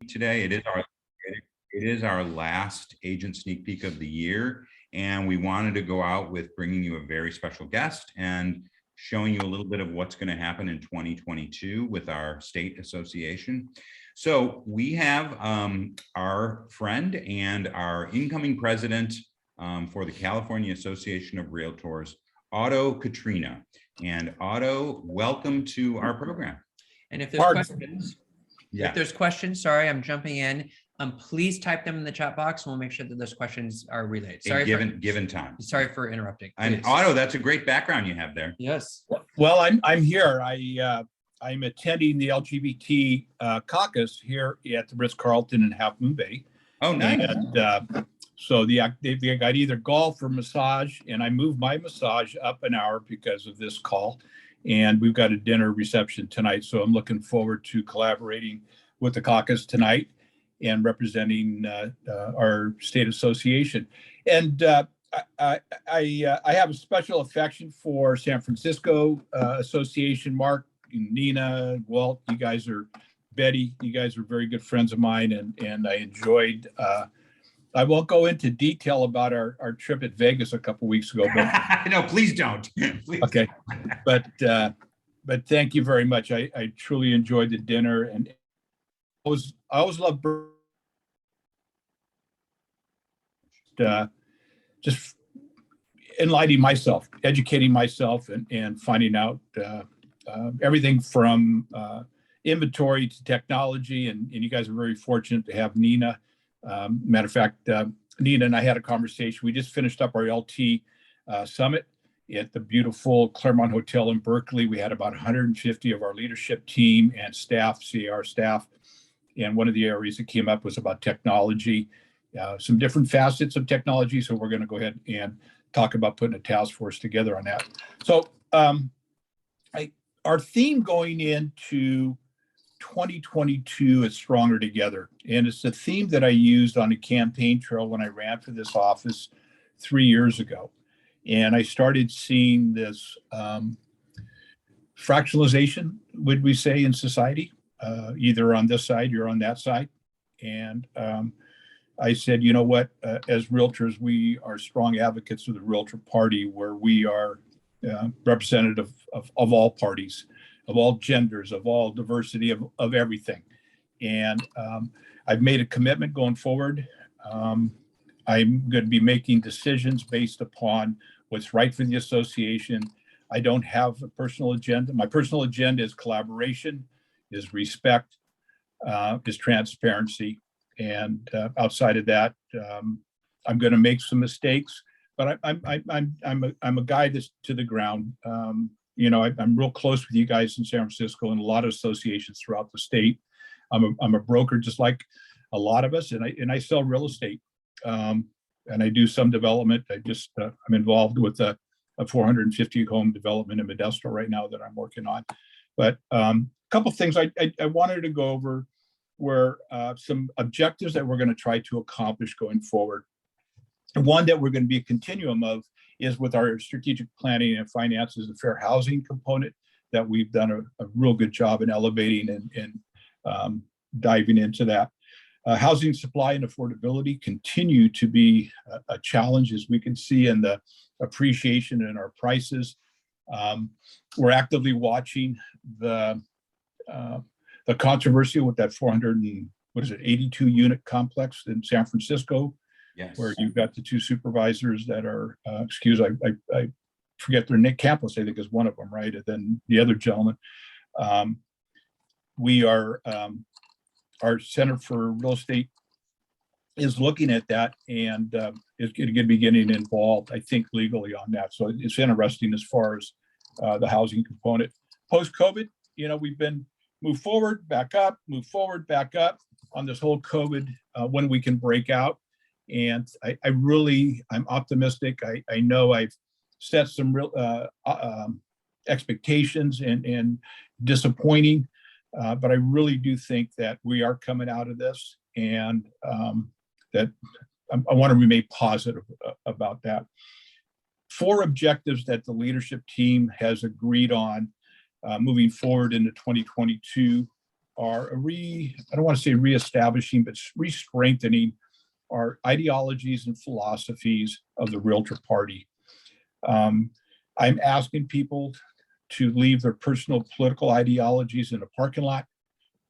today. It is our last agent sneak peek of the year, and we wanted to go out with bringing you a very special guest and showing you a little bit of what's going to happen in 2022 with our state association. So we have our friend and our incoming president for the California Association of Realtors, Otto Catrina. And Otto, welcome to our program. And if there's questions, sorry, I'm jumping in. Please type them in the chat box, and we'll make sure that those questions are relayed. Sorry, given time. Sorry for interrupting. And Otto, that's a great background you have there. Yes. Well, I'm here. I'm attending the LGBT caucus here at the Ritz-Carlton in Half Moon Bay. Oh, nice. And so they've got either golf or massage, and I moved my massage up an hour because of this call. And we've got a dinner reception tonight. So I'm looking forward to collaborating with the caucus tonight and representing our state association. And I have a special affection for San Francisco Association. Mark, Nina, Walt, Betty, you guys are very good friends of mine, and I enjoyed, I won't go into detail about our trip at Vegas a couple weeks ago. But no, please don't. Please. Okay, but thank you very much. I truly enjoyed the dinner, and I always love just enlightening myself, educating myself, and finding out everything from inventory to technology. And you guys are very fortunate to have Nina. Matter of fact, Nina and I had a conversation. We just finished up our LT summit at the beautiful Claremont Hotel in Berkeley. We had about 150 of our leadership team and staff, CAR staff. And one of the areas that came up was about technology, some different facets of technology. So we're going to go ahead and talk about putting a task force together on that. So our theme going into 2022 is Stronger Together. And it's a theme that I used on a campaign trail when I ran for this office 3 years ago. And I started seeing this fractionalization, would we say, in society, either on this side or on that side. And I said, you know what, as realtors, we are strong advocates of the Realtor Party, where we are representative of all parties, of all genders, of all diversity, of everything. And I've made a commitment going forward. I'm going to be making decisions based upon what's right for the association. I don't have a personal agenda. My personal agenda is collaboration, is respect, is transparency. And outside of that, I'm going to make some mistakes, but I'm a guy that's to the ground. You know, I'm real close with you guys in San Francisco and a lot of associations throughout the state. I'm a broker, just like a lot of us, and I sell real estate, and I do some development. I'm involved with a 450 home development in Modesto right now that I'm working on. But a couple of things I wanted to go over were some objectives that we're going to try to accomplish going forward. And one that we're going to be a continuum of is with our strategic planning and finances, the fair housing component that we've done a real good job in elevating and diving into that. Housing supply and affordability continue to be a challenge, as we can see in the appreciation in our prices. We're actively watching the controversy with that 82 unit complex in San Francisco. Yes. Where you've got the two supervisors that are, I forget their name, Campos, I think is one of them, right? And then the other gentleman. We are, our Center for Real Estate is looking at that and is going to be getting involved, I think, legally on that. So it's interesting as far as the housing component. Post-COVID, you know, we've been move forward, back up, move forward, back up on this whole COVID, when we can break out. And I'm optimistic. I know I've set some real expectations and disappointing, but I really do think that we are coming out of this, and that I want to remain positive about that. 4 objectives that the leadership team has agreed on moving forward into 2022 are I don't want to say reestablishing, but re-strengthening our ideologies and philosophies of the Realtor Party. I'm asking people to leave their personal political ideologies in a parking lot,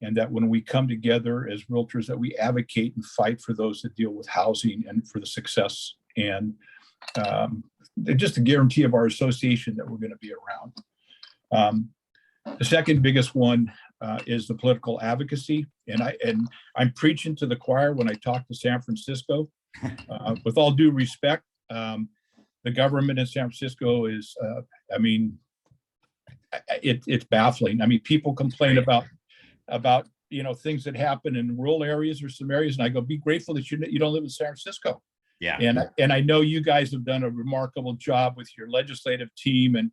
and that when we come together as realtors, that we advocate and fight for those that deal with housing and for the success and just a guarantee of our association that we're going to be around. The second biggest one is the political advocacy, and I'm preaching to the choir when I talk to San Francisco. With all due respect, the government in San Francisco is, I mean, it's baffling. I mean, people complain about things that happen in rural areas or some areas, and I go, be grateful that you don't live in San Francisco. Yeah. And I know you guys have done a remarkable job with your legislative team and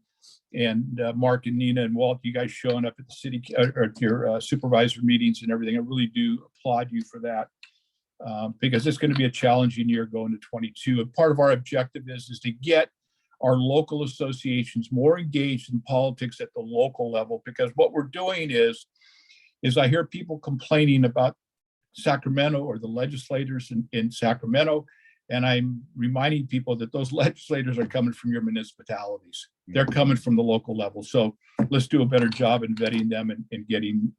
Mark and Nina and Walt, you guys showing up at the city or at your supervisor meetings and everything. I really do applaud you for that, because it's going to be a challenging year going to 22. And part of our objective is to get our local associations more engaged in politics at the local level, because what we're doing is I hear people complaining about Sacramento or the legislators in Sacramento. And I'm reminding people that those legislators are coming from your municipalities. They're coming from the local level. So let's do a better job in vetting them and getting,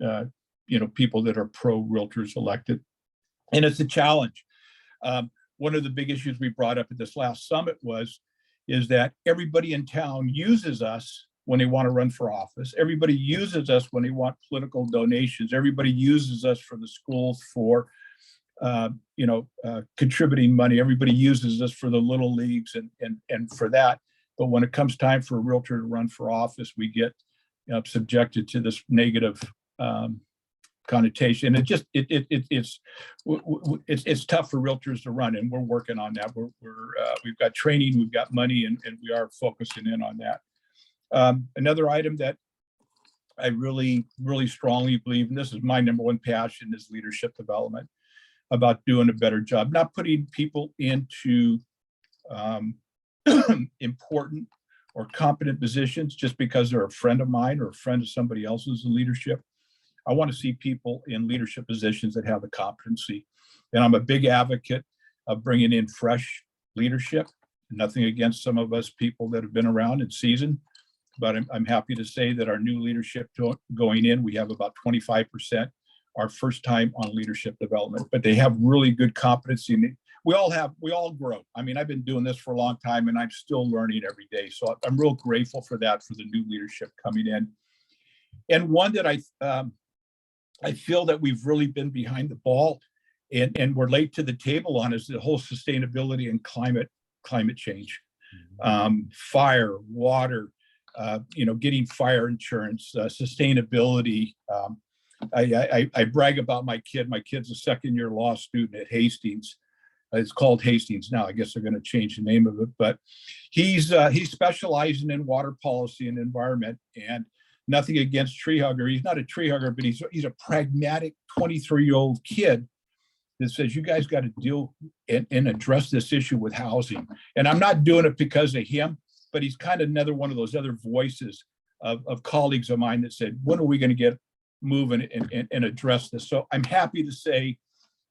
people that are pro-realtors elected. And it's a challenge. One of the big issues we brought up at this last summit is that everybody in town uses us when they want to run for office. Everybody uses us when they want political donations. Everybody uses us for the schools for contributing money. Everybody uses us for the little leagues and for that. But when it comes time for a realtor to run for office, we get subjected to this negative connotation. It's tough for realtors to run, and we're working on that. We've got training, we've got money, and we are focusing in on that. Another item that I really, really strongly believe, and this is my number one passion, is leadership development, about doing a better job, not putting people into important or competent positions just because they're a friend of mine or a friend of somebody else's in leadership. I want to see people in leadership positions that have the competency. And I'm a big advocate of bringing in fresh leadership. Nothing against some of us people that have been around and seasoned, but I'm happy to say that our new leadership going in, we have about 25% our first time on leadership development, but they have really good competency. We all grow. I mean, I've been doing this for a long time and I'm still learning every day. So I'm real grateful for that, for the new leadership coming in. And one that I feel that we've really been behind the ball and we're late to the table on is the whole sustainability and climate change. Fire, water, getting fire insurance, sustainability. I brag about my kid. My kid's a second-year law student at Hastings. It's called Hastings now. I guess they're going to change the name of it. But he's specializing in water policy and environment. And nothing against tree hugger. He's not a tree hugger, but he's a pragmatic 23-year-old kid that says you guys got to deal and address this issue with housing. And I'm not doing it because of him, but he's kind of another one of those other voices of colleagues of mine that said, when are we going to get moving and address this? So I'm happy to say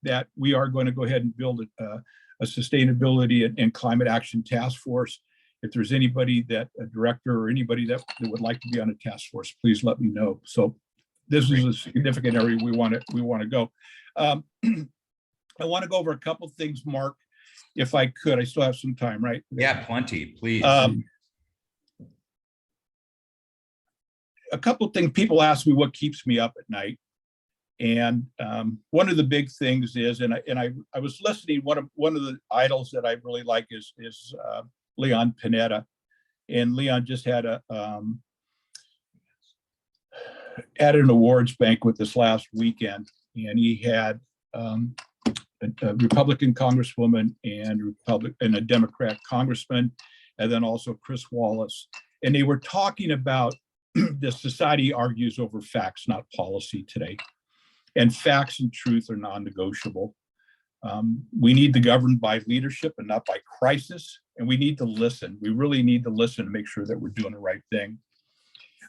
that we are going to go ahead and build a sustainability and climate action task force. If there's anybody a director or anybody that would like to be on a task force, please let me know. So this is a significant area we want to go. I want to go over a couple of things, Mark, if I could. I still have some time, right? Yeah, plenty, please. A couple of things. People ask me what keeps me up at night. And one of the big things is, and I was listening, one of the idols that I really like is Leon Panetta. And Leon just had at an awards banquet this last weekend, and he had a Republican congresswoman and a Democrat congressman, and then also Chris Wallace. And they were talking about the society argues over facts, not policy today. And facts and truth are non-negotiable. We need to govern by leadership and not by crisis. And we need to listen. We really need to listen to make sure that we're doing the right thing.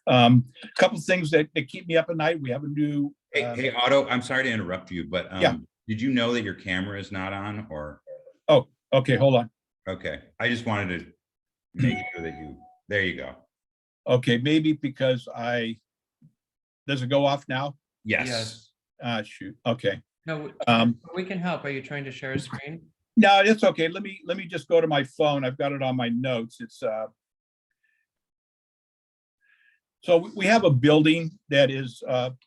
A couple of things that keep me up at night. We have a new Hey, Otto, I'm sorry to interrupt you, but Yeah. did you know that your camera is not on or? Oh, okay, hold on. Okay, I just wanted to make sure that there you go. Okay, maybe because does it go off now? Yes. Shoot, okay. No, we can help. Are you trying to share a screen? No, it's okay. Let me just go to my phone. I've got it on my notes. It's so we have a building that is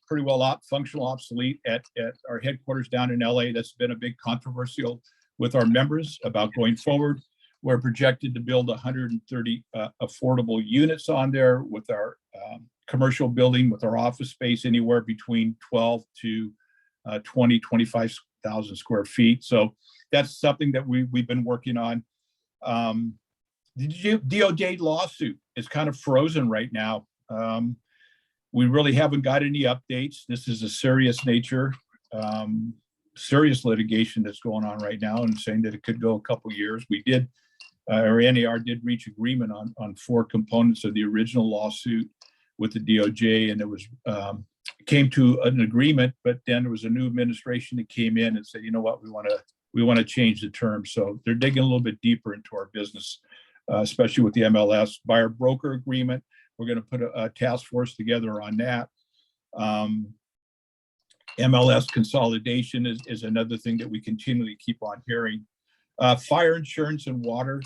pretty well functional obsolete at our headquarters down in LA. That's been a big controversial with our members about going forward. We're projected to build 130 affordable units on there with our commercial building, with our office space anywhere between 12 to 25,000 square feet. So that's something that we've been working on. The DOJ lawsuit is kind of frozen right now. We really haven't got any updates. This is a serious nature, serious litigation that's going on right now, and saying that it could go a couple years. We did, or NAR did reach agreement on 4 components of the original lawsuit with the DOJ, and it was came to an agreement, but then there was a new administration that came in and said, you know what, we want to change the terms. So they're digging a little bit deeper into our business, especially with the MLS buyer broker agreement. We're going to put a task force together on that. MLS consolidation is another thing that we continually keep on hearing. Fire insurance and water.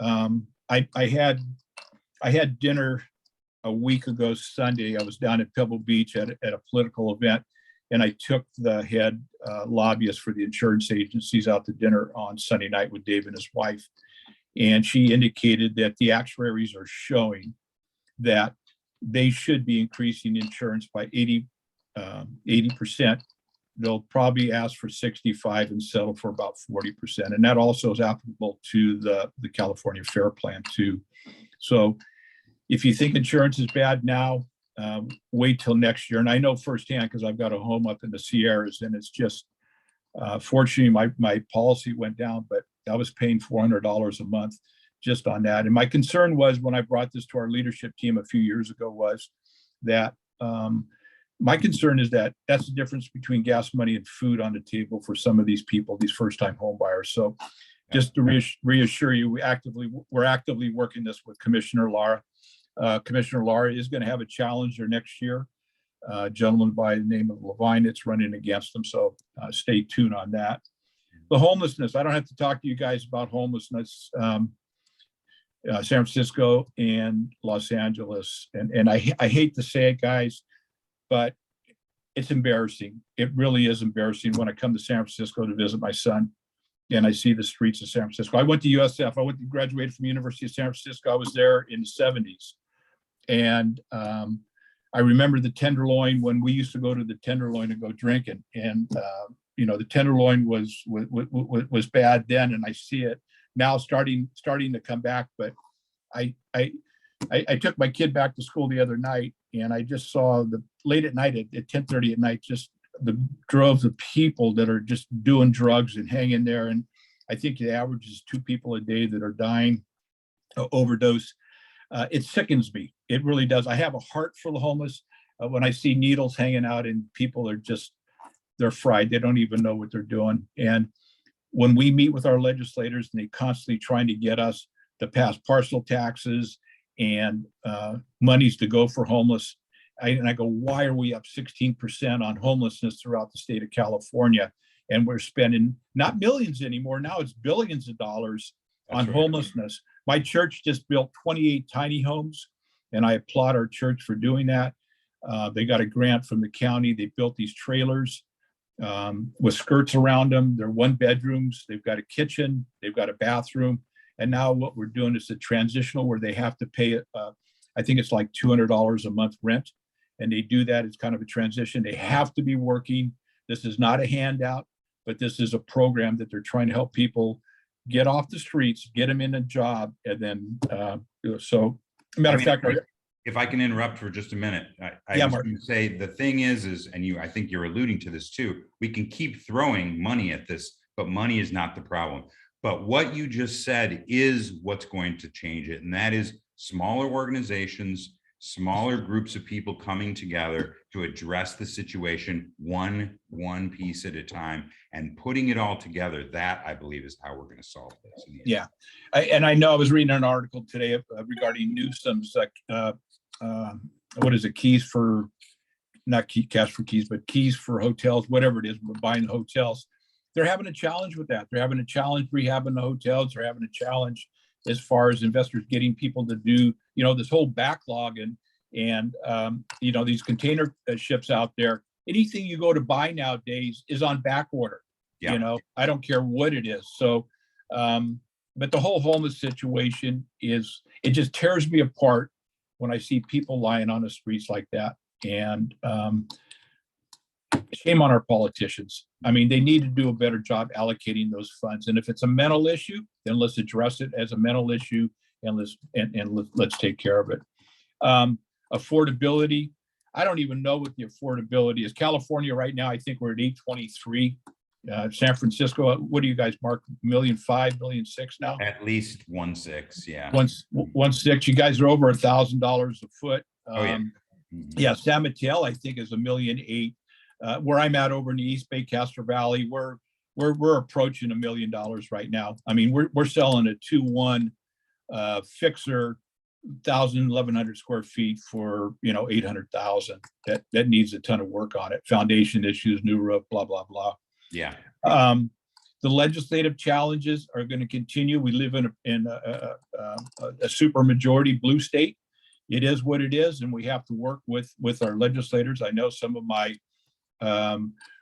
I had dinner a week ago Sunday. I was down at Pebble Beach at a political event, and I took the head lobbyist for the insurance agencies out to dinner on Sunday night with Dave and his wife. And she indicated that the actuaries are showing that they should be increasing insurance by 80%. They'll probably ask for 65 and settle for about 40%. And that also is applicable to the California Fair Plan too. So if you think insurance is bad now, wait till next year. And I know firsthand, because I've got a home up in the Sierras, and it's just, fortunately my policy went down, but I was paying $400 a month just on that. And my concern was, when I brought this to our leadership team a few years ago, was that my concern is that that's the difference between gas money and food on the table for some of these people, these first-time home buyers. So just to reassure you, we're actively working this with Commissioner Lara. Commissioner Lara is going to have a challenger next year, a gentleman by the name of Levine that's running against him. So stay tuned on that. The homelessness, I don't have to talk to you guys about homelessness. San Francisco and Los Angeles. And I hate to say it, guys, but it's embarrassing. It really is embarrassing when I come to San Francisco to visit my son and I see the streets of San Francisco. I went to USF. I graduated from the University of San Francisco. I was there in the 70s. And I remember the Tenderloin, when we used to go to the Tenderloin and go drinking. And the Tenderloin was bad then, and I see it now starting to come back. But I took my kid back to school the other night, and I just saw late at night at 10:30 at night, just the droves of people that are just doing drugs and hanging there. And I think the average is 2 people a day that are dying overdose. It sickens me. It really does. I have a heart for the homeless. When I see needles hanging out and people are they're fried. They don't even know what they're doing. And when we meet with our legislators and they constantly trying to get us to pass parcel taxes and monies to go for homeless, I go, why are we up 16% on homelessness throughout the state of California? And we're spending not millions anymore. Now it's billions of dollars on homelessness. My church just built 28 tiny homes, and I applaud our church for doing that. They got a grant from the county. They built these trailers with skirts around them. They're 1 bedrooms. They've got a kitchen. They've got a bathroom. And now what we're doing is a transitional where they have to pay, I think it's like $200 a month rent. And they do that. It's kind of a transition. They have to be working. This is not a handout, but this is a program that they're trying to help people get off the streets, get them in a job. And then, so matter of fact, if I can interrupt for just a minute, I Yeah, was Mark. going to say, the thing is, and I think you're alluding to this too, we can keep throwing money at this, but money is not the problem. But what you just said is what's going to change it. And that is smaller organizations smaller groups of people coming together to address the situation one piece at a time and putting it all together. That, I believe, is how we're going to solve this. Yeah. And I know I was reading an article today regarding Newsom's, what is it, keys for, not cash for keys, but keys for hotels, whatever it is, we're buying hotels. They're having a challenge with that. They're having a challenge rehabbing the hotels. They're having a challenge as far as investors getting people to do, this whole backlog and these container ships out there. Anything you go to buy nowadays is on back order. Yeah. I don't care what it is. So, but the whole homeless situation it just tears me apart when I see people lying on the streets like that. And shame on our politicians. I mean, they need to do a better job allocating those funds. And if it's a mental issue, then let's address it as a mental issue and let's take care of it. Affordability. I don't even know what the affordability is. California right now, I think we're at 823. San Francisco, what do you guys mark? 1.5 million, 1.6 million now? At least 1.6, yeah. 1.6. You guys are over $1,000 a foot. Yeah. Yeah, San Mateo, I think, is 1.8 million. Where I'm at over in the East Bay, Castro Valley, we're approaching $1 million right now. I mean, we're selling a 2-1 fixer, 1,100 square feet for 800,000. That needs a ton of work on it. Foundation issues, new roof, blah blah blah. Yeah. The legislative challenges are going to continue. We live in a super majority blue state. It is what it is, and we have to work with our legislators. I know some of my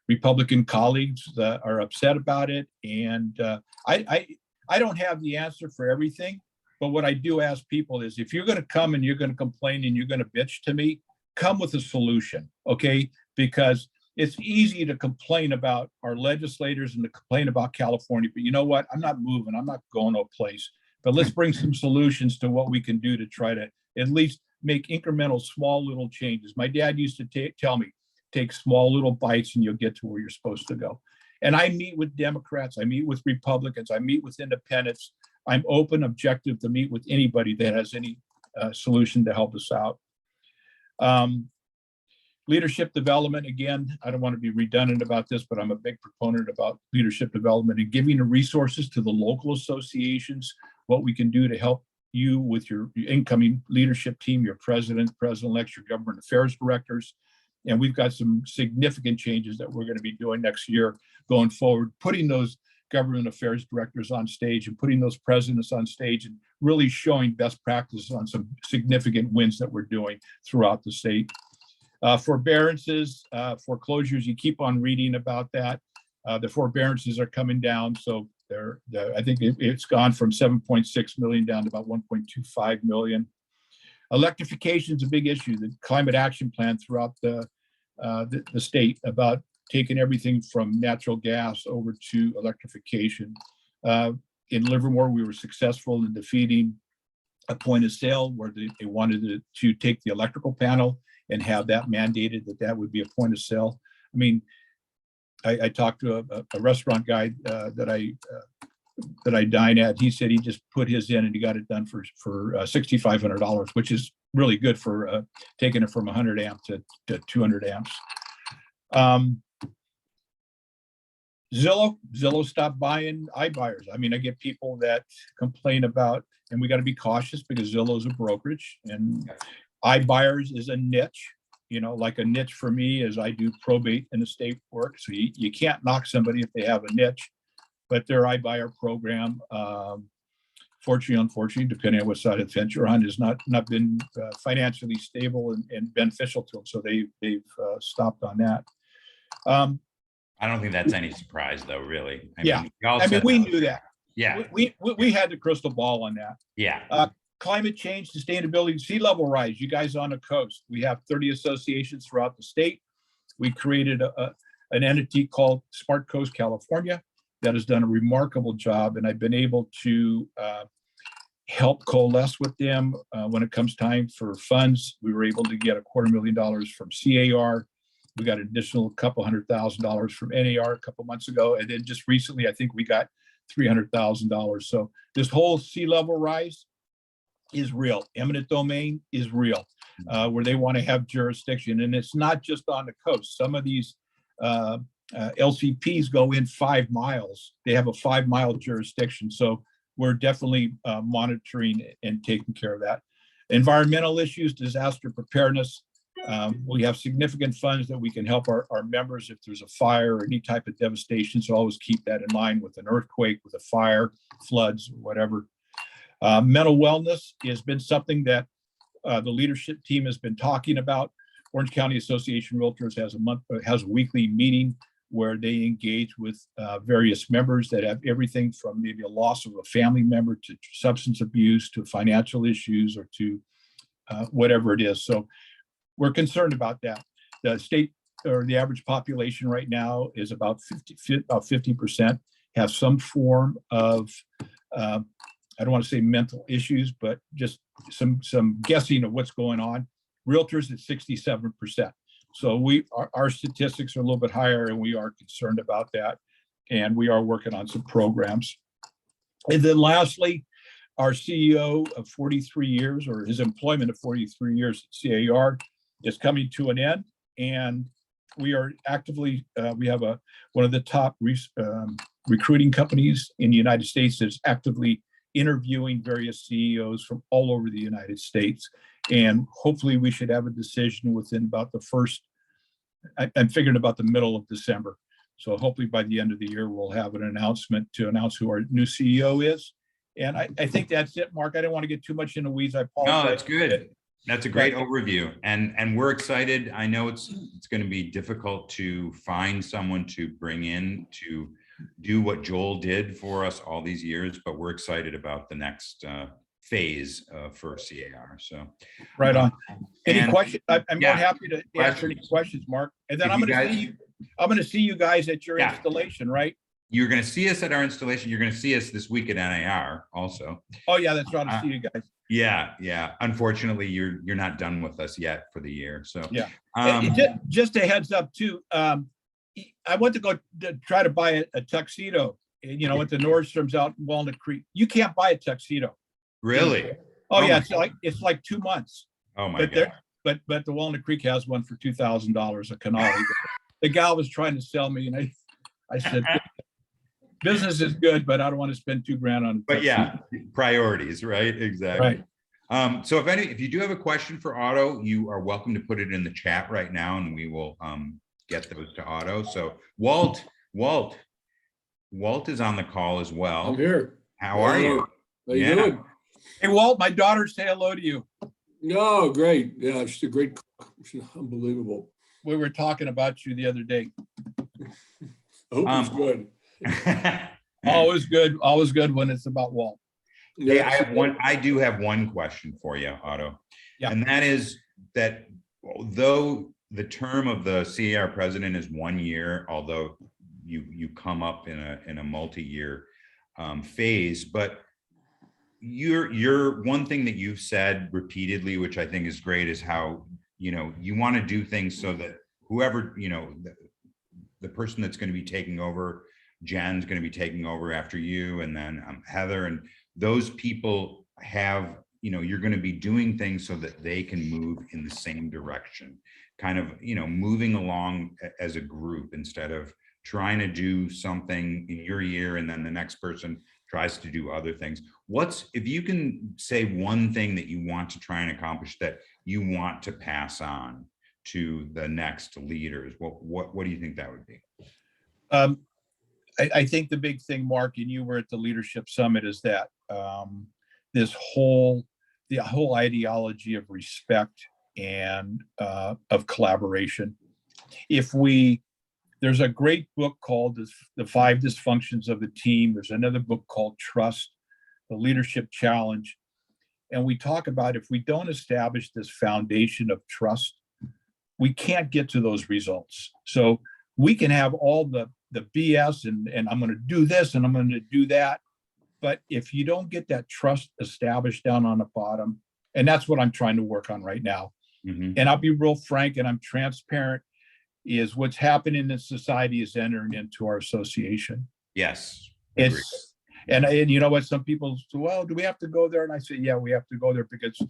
Republican colleagues that are upset about it, and I don't have the answer for everything. But what I do ask people is, if you're going to come and you're going to complain and you're going to bitch to me, come with a solution, okay? Because it's easy to complain about our legislators and to complain about California, but you know what? I'm not moving. I'm not going to a place. But let's bring some solutions to what we can do to try to at least make incremental, small little changes. My dad used to tell me, take small little bites and you'll get to where you're supposed to go. And I meet with Democrats, I meet with Republicans, I meet with independents. I'm open, objective to meet with anybody that has any solution to help us out. Leadership development, again, I don't want to be redundant about this, but I'm a big proponent about leadership development and giving the resources to the local associations, what we can do to help you with your incoming leadership team, your president-elect, your government affairs directors. And we've got some significant changes that we're going to be doing next year going forward, putting those government affairs directors on stage and putting those presidents on stage and really showing best practices on some significant wins that we're doing throughout the state. Forbearances, foreclosures, you keep on reading about that. The forbearances are coming down. So I think it's gone from 7.6 million down to about 1.25 million. Electrification is a big issue. The climate action plan throughout the state about taking everything from natural gas over to electrification. In Livermore, we were successful in defeating a point of sale where they wanted to take the electrical panel and have that mandated that would be a point of sale. I mean, I talked to a restaurant guy that I dine at. He said he just put his in and he got it done for $6,500, which is really good for taking it from 100 amp to 200 amps. Zillow stopped buying iBuyers. I mean, I get people that complain about, and we got to be cautious because Zillow is a brokerage and iBuyers is a niche, like a niche for me is I do probate and estate work. So you can't knock somebody if they have a niche, but their iBuyer program, fortunately, unfortunately, depending on what side of the fence you're on, has not been financially stable and beneficial to them. So they've stopped on that. I don't think that's any surprise, though, really. I mean, we knew that. Yeah, we had the crystal ball on that. Yeah. Climate change, sustainability, sea level rise. You guys on the coast, we have 30 associations throughout the state. We created an entity called Smart Coast California that has done a remarkable job, and I've been able to help coalesce with them when it comes time for funds. We were able to get $250,000 from CAR. We got an additional couple $100,000 from NAR a couple months ago, and then just recently, I think we got $300,000. So this whole sea level rise is real. Eminent domain is real. where they want to have jurisdiction. And it's not just on the coast. Some of these LCPs go in 5 miles. They have a 5-mile jurisdiction. So we're definitely monitoring and taking care of that. Environmental issues, disaster preparedness. We have significant funds that we can help our members if there's a fire or any type of devastation. So always keep that in mind with an earthquake, with a fire, floods, whatever. Mental wellness has been something that the leadership team has been talking about. Orange County Association of Realtors has a weekly meeting where they engage with various members that have everything from maybe a loss of a family member to substance abuse to financial issues or to whatever it is. So we're concerned about that. The state or the average population right now is about 50% have some form of, I don't want to say mental issues, but just some guessing of what's going on. Realtors at 67%. So our statistics are a little bit higher, and we are concerned about that. And we are working on some programs. And then lastly, our CEO of 43 years, or his employment of 43 years at CAR, is coming to an end. And we are actively, we have one of the top recruiting companies in the United States that's actively interviewing various CEOs from all over the United States. And hopefully we should have a decision within about I'm figuring about the middle of December. So hopefully by the end of the year, we'll have an announcement to announce who our new CEO is. And I think that's it, Mark. I didn't want to get too much in the weeds. I apologize. No, that's good. That's a great overview. And we're excited. I know it's going to be difficult to find someone to bring in to do what Joel did for us all these years, but we're excited about the next phase for CAR. So right on. Any questions? I'm more happy to answer any questions, Mark. And then I'm going to see you guys at your installation, right? You're going to see us at our installation. You're going to see us this week at NAR also. Oh yeah, that's right. I'll see you guys. Yeah. Unfortunately, you're not done with us yet for the year. So yeah. Just a heads up too. I went to go try to buy a tuxedo, at the Nordstrom's out in Walnut Creek. You can't buy a tuxedo. Really? Oh yeah, it's like 2 months. Oh my God. But the Walnut Creek has one for $2,000 a canal. The gal was trying to sell me, and I said, business is good, but I don't want to spend $2,000 on it. But yeah, priorities, right? Exactly. Right. So if you do have a question for Otto, you are welcome to put it in the chat right now, and we will get those to Otto. So Walt is on the call as well. I'm here. How are you? How you doing? Hey, Walt, my daughter say hello to you. No, great. Yeah, she's a great cook. She's unbelievable. We were talking about you the other day. I hope it's good. Always good. Always good when it's about Walt. Yeah, I do have one question for you, Otto. Yeah. And that is that though the term of the CAR president is 1 year, although you come up in a multi-year phase, but you're one thing that you've said repeatedly, which I think is great, is how you want to do things so that whoever the person that's going to be taking over, Jen's going to be taking over after you, and then Heather, and those people have you're going to be doing things so that they can move in the same direction, kind of moving along as a group instead of trying to do something in your year and then the next person tries to do other things. If you can say one thing that you want to try and accomplish that you want to pass on to the next leaders, what do you think that would be? I think the big thing, Mark, and you were at the Leadership Summit, is that the whole ideology of respect and of collaboration. There's a great book called The 5 Dysfunctions of the Team. There's another book called Trust, The Leadership Challenge. And we talk about if we don't establish this foundation of trust, we can't get to those results. So we can have all the BS and I'm going to do this and I'm going to do that. But if you don't get that trust established down on the bottom, and that's what I'm trying to work on right now. Mm-hmm. And I'll be real frank and I'm transparent, is what's happening in society is entering into our association. Yes. And you know what, some people say, well, do we have to go there? And I say, yeah, we have to go there because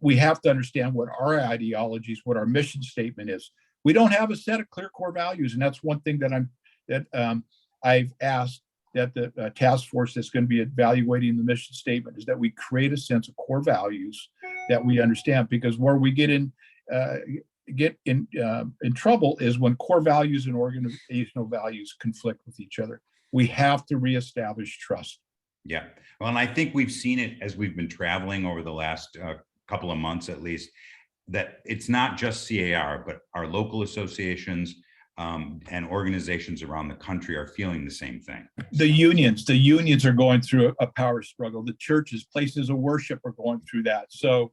we have to understand what our ideologies, what our mission statement is. We don't have a set of clear core values, and that's one thing that I've asked that the task force that's going to be evaluating the mission statement is that we create a sense of core values that we understand, because where we get in trouble is when core values and organizational values conflict with each other. We have to reestablish trust. Yeah, well, and I think we've seen it as we've been traveling over the last couple of months, at least, that it's not just CAR, but our local associations and organizations around the country are feeling the same thing. The unions are going through a power struggle. The churches, places of worship are going through that. So,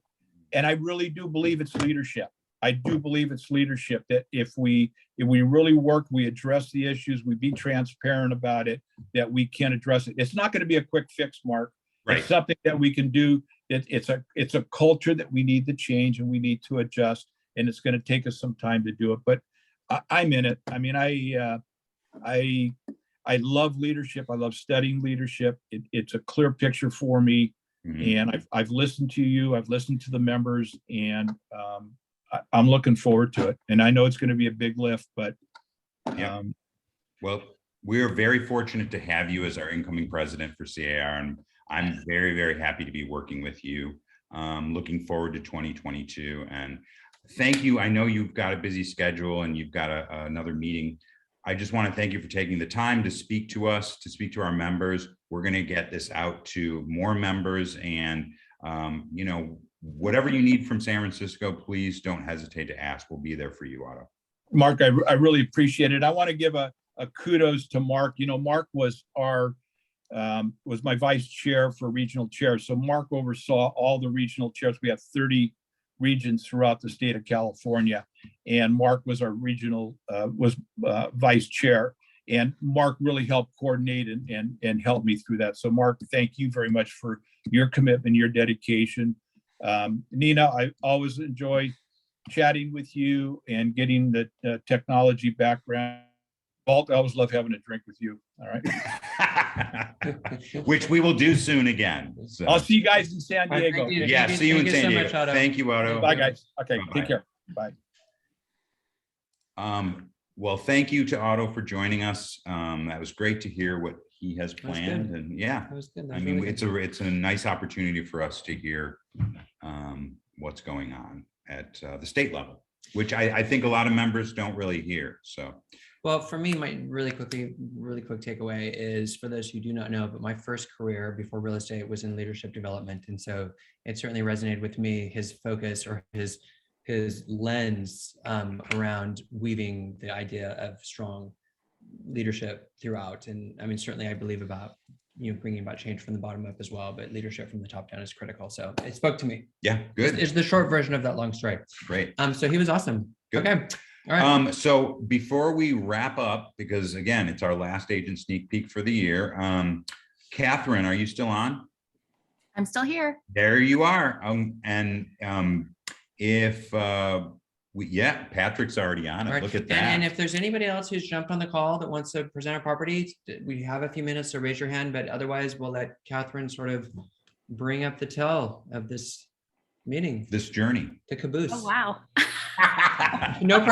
and I really do believe it's leadership. I do believe it's leadership that if we really work, we address the issues, we be transparent about it, that we can address it. It's not going to be a quick fix, Mark. Right. It's something that we can do. It's a culture that we need to change and we need to adjust, and it's going to take us some time to do it. But I'm in it. I mean, I love leadership. I love studying leadership. It's a clear picture for me. Mm-hmm. And I've listened to you. I've listened to the members, and I'm looking forward to it. And I know it's going to be a big lift, but yeah. Well, we're very fortunate to have you as our incoming president for CAR, and I'm very, very happy to be working with you. Looking forward to 2022, and thank you. I know you've got a busy schedule and you've got another meeting. I just want to thank you for taking the time to speak to us, to speak to our members. We're going to get this out to more members, and you know, whatever you need from San Francisco, please don't hesitate to ask. We'll be there for you, Otto. Mark, I really appreciate it. I want to give a kudos to Mark. You know, Mark was was my vice chair for regional chairs. So Mark oversaw all the regional chairs. We have 30 regions throughout the state of California, and Mark was our regional vice chair. And Mark really helped coordinate and help me through that. So Mark, thank you very much for your commitment, your dedication. Nina, I always enjoy chatting with you and getting the technology background. Walt, I always love having a drink with you. All right. Which we will do soon again. So. I'll see you guys in San Diego. Yeah, see you in San Diego. Thank you, Otto. Bye, guys. Okay, bye-bye. Take care. Bye. Well, thank you to Otto for joining us. That was great to hear what he has planned, and yeah, I mean, it's a nice opportunity for us to hear what's going on at the state level, which I think a lot of members don't really hear. So, well, for me, my really quick takeaway is, for those who do not know, but my first career before real estate was in leadership development, and so it certainly resonated with me. His focus, or his lens around weaving the idea of strong leadership throughout. And I mean, certainly I believe about, you know, bringing about change from the bottom up as well, but leadership from the top down is critical. So it spoke to me. Yeah, good. It's the short version of that long story. Great. So he was awesome. Good. Okay. All right. So before we wrap up, because again, it's our last agent sneak peek for the year. Catherine, are you still on? I'm still here. There you are. Patrick's already on it. Right. Look at that. And if there's anybody else who's jumped on the call that wants to present a property, we have a few minutes to raise your hand, but otherwise we'll let Catherine sort of bring up the tell of this meeting. This journey. The caboose. Oh, wow. No pressure.